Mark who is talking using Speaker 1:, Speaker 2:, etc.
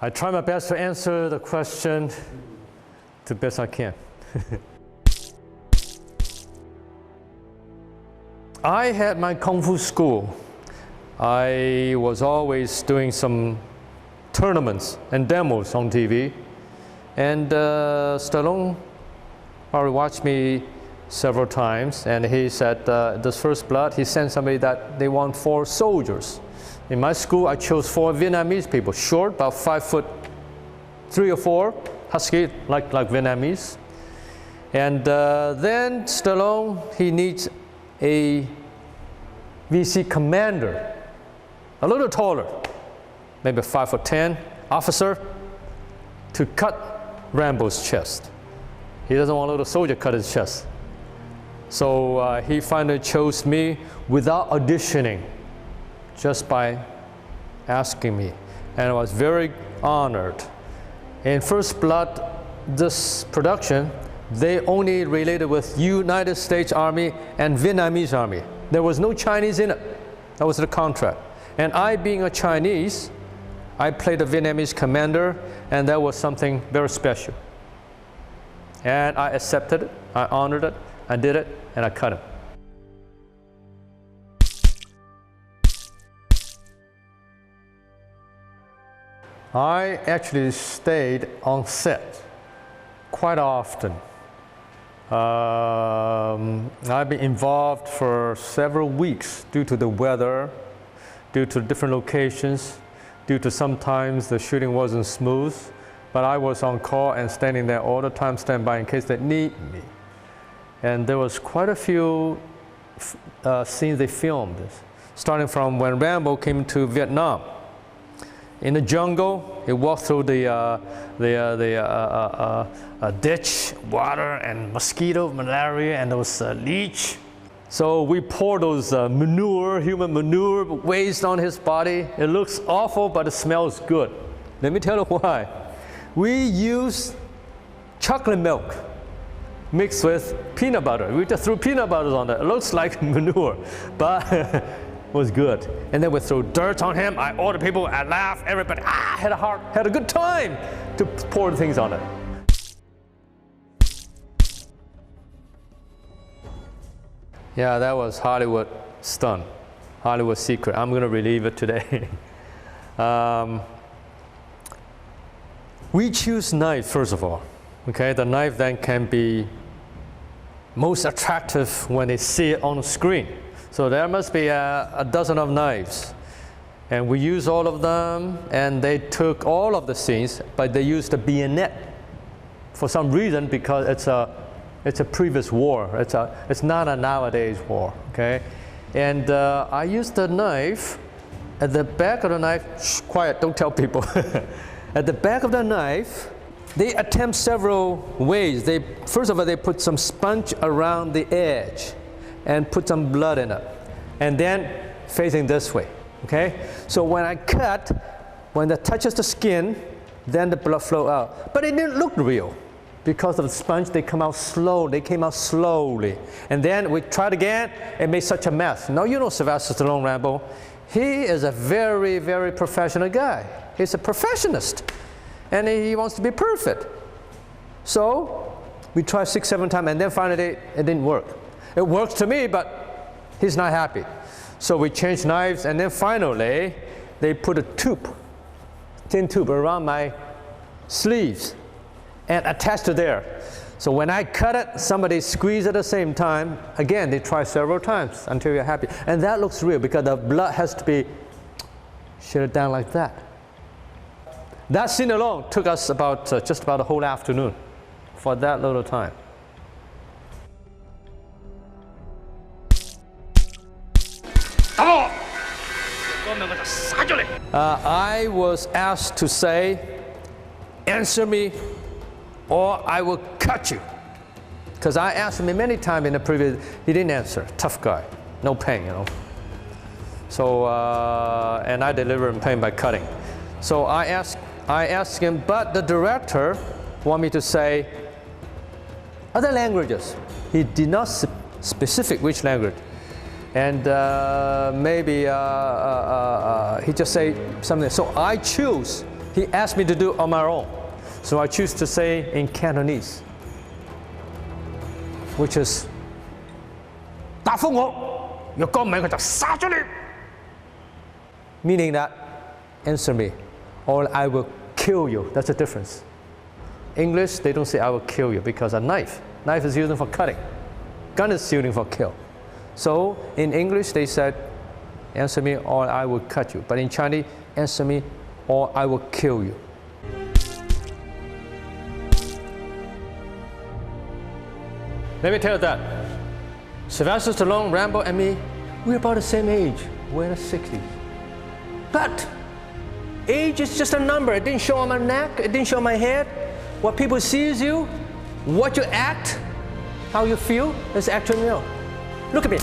Speaker 1: I try my best to answer the question the best I can. I had my Kung Fu school. I was always doing some tournaments and demos on TV. And Stallone probably watched me several times, and he said, this first blood, he sent somebody that they want 4 soldiers. In my school, I chose 4 Vietnamese people, short, about 5'3" or 4", husky, like Vietnamese. And then Stallone, he needs a VC commander, a little taller, maybe 5'10" officer, to cut Rambo's chest. He doesn't want a little soldier cut his chest. So he finally chose me without auditioning, just by asking me. And I was very honored. In First Blood, this production, they only related with United States Army and Vietnamese Army. There was no Chinese in it. That was the contract. And I, being a Chinese, I played a Vietnamese commander, and that was something very special. And I accepted it, I honored it, I did it, and I cut him. I actually stayed on set quite often. I've been involved for several weeks due to the weather, due to different locations, due to sometimes the shooting wasn't smooth, but I was on call and standing there all the time, standby in case they need me. And there was quite a few scenes they filmed, starting from when Rambo came to Vietnam. In the jungle, he walked through the ditch, water, and mosquito, malaria, and those leech. So we pour those manure, human manure, waste on his body. It looks awful, but it smells good. Let me tell you why. We use chocolate milk mixed with peanut butter. We just threw peanut butter on it. It looks like manure, but it was good. And then we threw dirt on him. I ordered people, I laughed, everybody had a good time to pour things on it. Yeah, that was Hollywood stunt, Hollywood secret. I'm going to relieve it today. We choose knife, first of all. Okay, the knife then can be most attractive when they see it on the screen. So there must be a dozen of knives. And we use all of them, and they took all of the scenes, but they used the bayonet for some reason, because it's a previous war. It's not a nowadays war, okay? And I used the knife. At the back of the knife, shh, quiet, don't tell people. At the back of the knife, they attempt several ways. First of all, they put some sponge around the edge and put some blood in it. And then facing this way, okay? So when I cut, when it touches the skin, then the blood flow out. But it didn't look real. Because of the sponge, they came out slowly. And then we tried again, it made such a mess. Now you know Sylvester Stallone, Rambo. He is a very, very professional guy. He's a perfectionist. And he wants to be perfect. So we tried 6, 7 times, and then finally it didn't work. It works to me, but he's not happy. So we changed knives, and then finally they put a tube, tin tube around my sleeves and attached to there. So when I cut it, somebody squeezed at the same time. Again, they try several times until you're happy. And that looks real because the blood has to be shut down like that. That scene alone took us just about a whole afternoon for that little time. I was asked to say, answer me or I will cut you. Because I asked him many times in the previous, he didn't answer. Tough guy, no pain, you know. So, and I deliver him pain by cutting. So I asked him, but the director wanted me to say other languages. He did not specific which language. And maybe he just say something. So I choose he asked me to do it on my own. So I choose to say in Cantonese, which is 答覆我，若果唔係我就殺咗你。Meaning that, answer me, or I will kill you. That's the difference. English, they don't say I will kill you because a knife is used for cutting. Gun is used for kill. So in English, they said, answer me or I will cut you. But in Chinese, answer me or I will kill you. Let me tell you that Sylvester Stallone, Rambo, and me, we're about the same age. We're in the 60s. But age is just a number. It didn't show on my neck. It didn't show on my head. What people see is you. What you act, how you feel is actually real. Look at me.